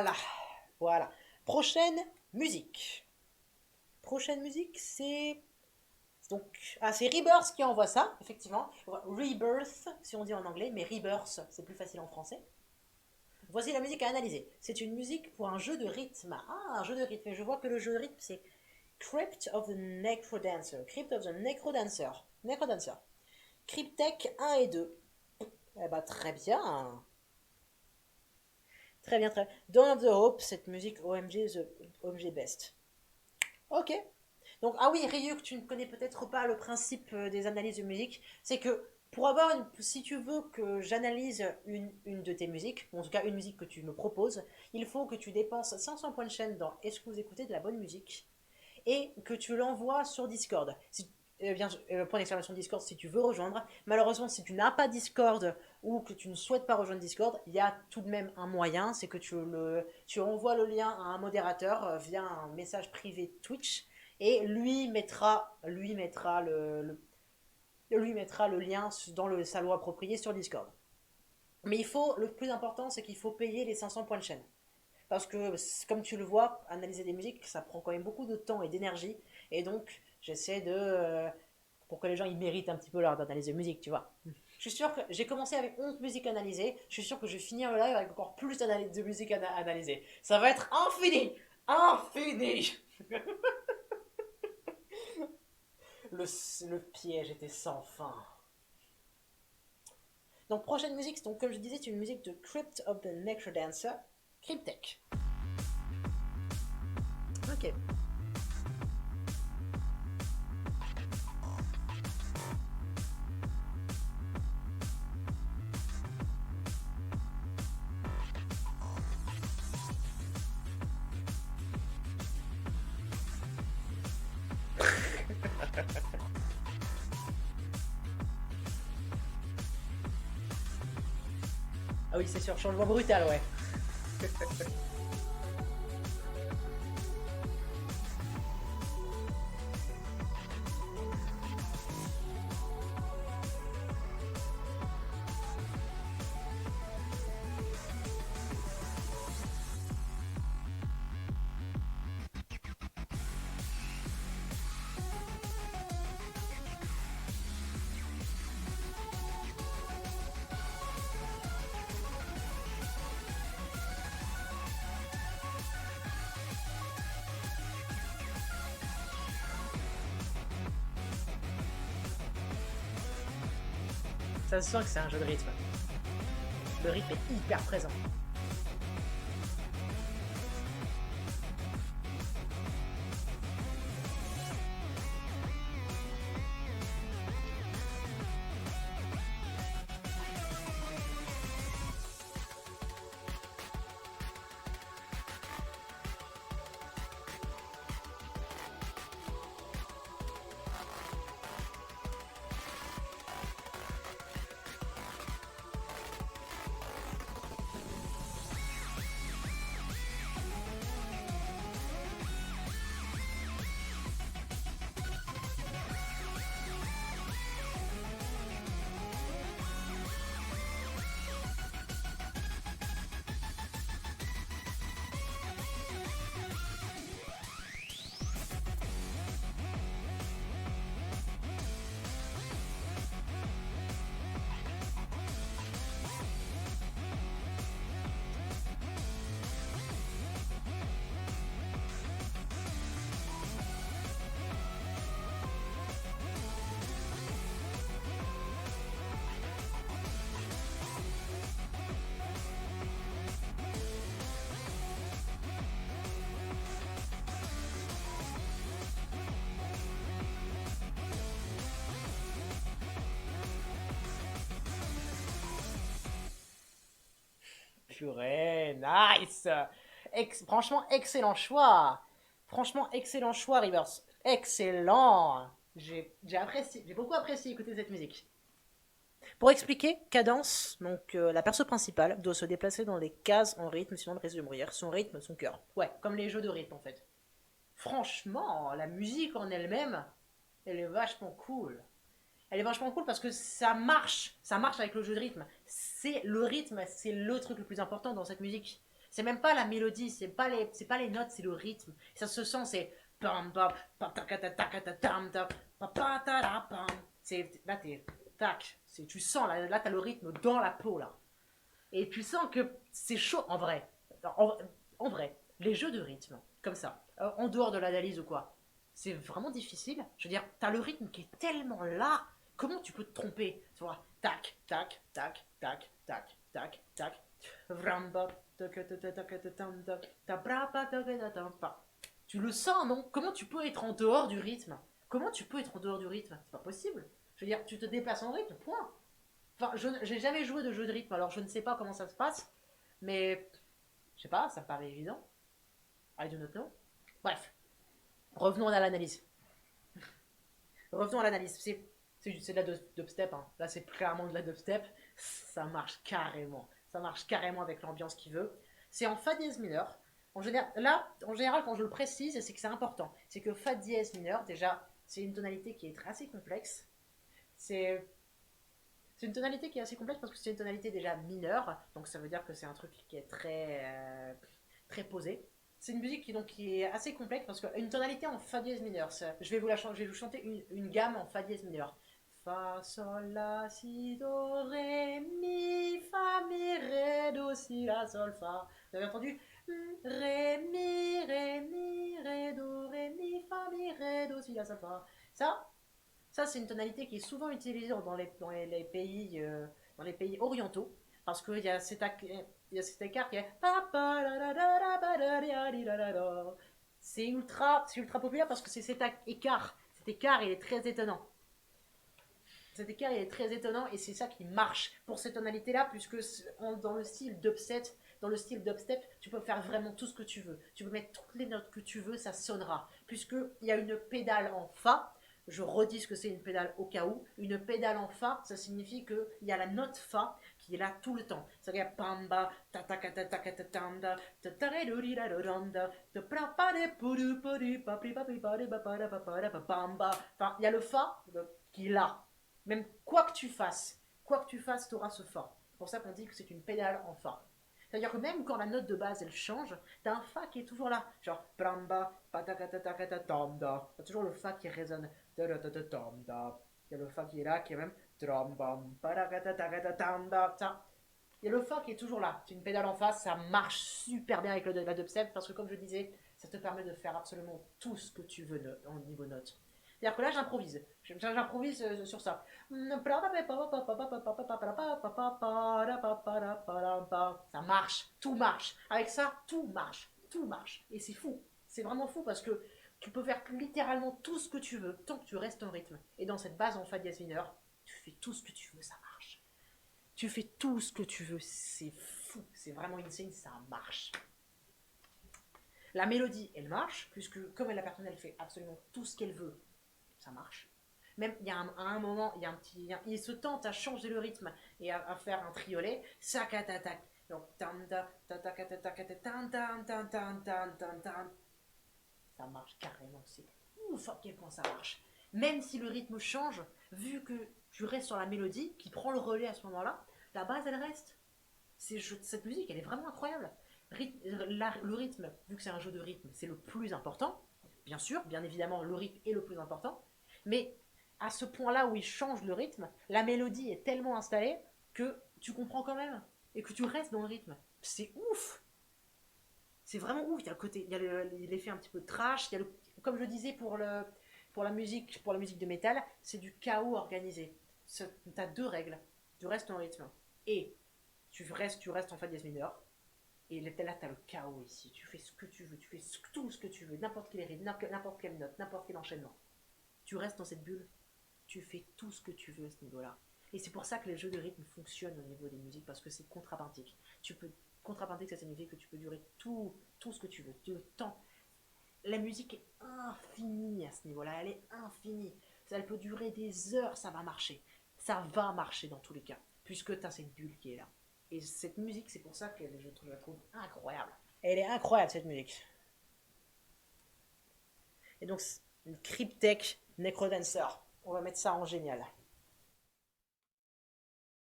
Voilà, voilà. Prochaine musique. Prochaine musique, c'est donc c'est Rebirth qui envoie ça, effectivement. Rebirth, si on dit en anglais, mais Rebirth, c'est plus facile en français. Voici la musique à analyser. C'est une musique pour un jeu de rythme. Ah, un jeu de rythme. Et je vois que le jeu de rythme, c'est Crypt of the Necrodancer. Crypt of the Necrodancer. Necrodancer. Cryptech 1 et 2. Eh bah, très bien. Très bien, très bien. Dawn of the Hope, cette musique OMG, OMG Best. Ok. Donc, ah oui, Ryuk, tu ne connais peut-être pas le principe des analyses de musique. C'est que pour avoir si tu veux que j'analyse une de tes musiques, ou en tout cas une musique que tu me proposes, il faut que tu dépenses 500 points de chaîne dans Est-ce que vous écoutez de la bonne musique et que tu l'envoies sur Discord. Bien, point d'exclamation Discord si tu veux rejoindre. Malheureusement, si tu n'as pas Discord ou que tu ne souhaites pas rejoindre Discord, il y a tout de même un moyen, c'est que tu envoies le lien à un modérateur via un message privé Twitch et lui mettra le lien dans le salon approprié sur Discord. Mais le plus important, c'est qu'il faut payer les 500 points de chaîne. Parce que, comme tu le vois, analyser des musiques, ça prend quand même beaucoup de temps et d'énergie. Et donc, j'essaie pour que les gens ils méritent un petit peu l'heure d'analyser de musique, tu vois. Je suis sûr que j'ai commencé avec 11 musiques analysées. Je suis sûr que je vais finir le live avec encore plus de musique analysée. Ça va être infini. Infini. Le piège était sans fin. Donc, prochaine musique, donc, comme je disais, c'est une musique de Crypt of the Necrodancer. Cryptech. Ok. Ah oui, c'est sûr, changement brutal, ouais. Ça se sent que c'est un jeu de rythme. Le rythme est hyper présent. Purée, nice. Franchement, excellent choix. Franchement, excellent choix, Rivers. Excellent. J'ai beaucoup apprécié écouter cette musique. Pour expliquer, Cadence, donc la perso principale, doit se déplacer dans les cases en rythme, sinon le risque de mourir. Son rythme, son cœur. Ouais, comme les jeux de rythme en fait. Franchement, la musique en elle-même, elle est vachement cool. Elle est vachement cool parce que ça marche avec le jeu de rythme. C'est le rythme, c'est le truc le plus important dans cette musique. C'est même pas la mélodie, c'est pas les notes, c'est le rythme. Ça se sent, c'est pam pam pam tam tam pa ta da pam. C'est là t'es tac, c'est tu sens là t'as le rythme dans la peau là. Et tu sens que c'est chaud en vrai. En, en vrai, les jeux de rythme comme ça, en dehors de l'analyse ou quoi, c'est vraiment difficile. Je veux dire, t'as le rythme qui est tellement là. Comment tu peux te tromper? Tu vois, tac, tac, tac, tac, tac, tac, tac. Vramba, tu le sens, non? Comment tu peux être en dehors du rythme? Comment tu peux être en dehors du rythme? C'est pas possible. Je veux dire, tu te déplaces en rythme, point. Enfin, je j'ai jamais joué de jeu de rythme, alors je ne sais pas comment ça se passe, mais je sais pas, ça me paraît évident. I do not know. Bref, revenons à l'analyse. Revenons à l'analyse. C'est de la dubstep. Hein. Là, c'est clairement de la dubstep. Ça marche carrément. Ça marche carrément avec l'ambiance qu'il veut. C'est en fa dièse mineur. En général, quand je le précise, c'est que c'est important. C'est que fa dièse mineur, déjà, c'est une tonalité qui est assez complexe. C'est c'est une tonalité qui est assez complexe parce que c'est une tonalité déjà mineure, donc ça veut dire que c'est un truc qui est très posé. C'est une musique qui est assez complexe parce qu'une tonalité en fa dièse mineur, je vais vous chanter une gamme en fa dièse mineur. Fa, sol, la, si, do, ré, mi, fa, mi, ré, do, si, la, sol, fa. Vous avez entendu? Ré, mi, ré, do, ré, mi, fa, mi, ré, do, si, la, sol, fa. Ça, c'est une tonalité qui est souvent utilisée dans les pays orientaux, parce qu'il y a il y a cet écart qui est. C'est ultra populaire parce que c'est cet écart. Cet écart, il est très étonnant. Cet écart, il est très étonnant et c'est ça qui marche pour cette tonalité-là, puisque dans le style dubstep, tu peux faire vraiment tout ce que tu veux. Tu peux mettre toutes les notes que tu veux, ça sonnera. Puisqu'il y a une pédale en fa, je redis ce que c'est une pédale au cas où. Une pédale en fa, ça signifie qu'il y a la note fa qui est là tout le temps. Ça veut dire pamba, ta ta ta ta ta ta ta ta ta ta re do ri la do randa, ta pra pa de pu du pu du pa pri pa pri pa de pa pa da pa pa da pa pamba. Enfin, il y a le fa qui est là. Même quoi que tu fasses, tu auras ce fa. C'est pour ça qu'on dit que c'est une pédale en fa. C'est-à-dire que même quand la note de base elle change, t'as un fa qui est toujours là. Genre, bramba, patakatatakatatamda. T'as toujours le fa qui résonne. Il y a le fa qui est là, qui est même. Il y a le fa qui est toujours là. C'est une pédale en fa, ça marche super bien avec la dubstep parce que, comme je disais, ça te permet de faire absolument tout ce que tu veux au niveau note. C'est-à-dire que là, j'improvise. J'improvise sur ça. Ça marche, tout marche. Avec ça, tout marche, tout marche. Et c'est fou. C'est vraiment fou parce que tu peux faire littéralement tout ce que tu veux tant que tu restes en rythme. Et dans cette base en fa dièse mineur, tu fais tout ce que tu veux, ça marche. Tu fais tout ce que tu veux, c'est fou. C'est vraiment insane, ça marche. La mélodie, elle marche, puisque comme la personne, elle fait absolument tout ce qu'elle veut, ça marche. Même il y a à un moment, il se tente à changer le rythme et à faire un triolet, sakatatak. Donc ça marche carrément, c'est ouf à quel point ça marche. Même si le rythme change, vu que tu restes sur la mélodie qui prend le relais à ce moment-là, la base elle reste. Cette musique elle est vraiment incroyable. Le rythme, vu que c'est un jeu de rythme, c'est le plus important. Bien sûr, bien évidemment, le rythme est le plus important. Mais à ce point-là où il change le rythme, la mélodie est tellement installée que tu comprends quand même et que tu restes dans le rythme. C'est ouf. C'est vraiment ouf. Il y a le côté, il y a l'effet un petit peu trash. Il y a comme je disais pour la musique de métal, c'est du chaos organisé. Tu as deux règles. Tu restes en rythme et tu restes en fa dièse mineur. Et là, tu as le chaos ici. Tu fais ce que tu veux, tu fais tout ce que tu veux, n'importe quel rythme, n'importe quelle note, n'importe quel enchaînement. Tu restes dans cette bulle, tu fais tout ce que tu veux à ce niveau-là. Et c'est pour ça que les jeux de rythme fonctionnent au niveau des musiques, parce que c'est contrapuntique. Tu peux contrapuntique, ça signifie que tu peux durer tout ce que tu veux, le temps. La musique est infinie à ce niveau-là, elle est infinie. Elle peut durer des heures, ça va marcher. Ça va marcher dans tous les cas, puisque tu as cette bulle qui est là. Et cette musique, c'est pour ça que je la trouve incroyable. Elle est incroyable cette musique. Et donc, une Cryptek Necrodancer. On va mettre ça en génial.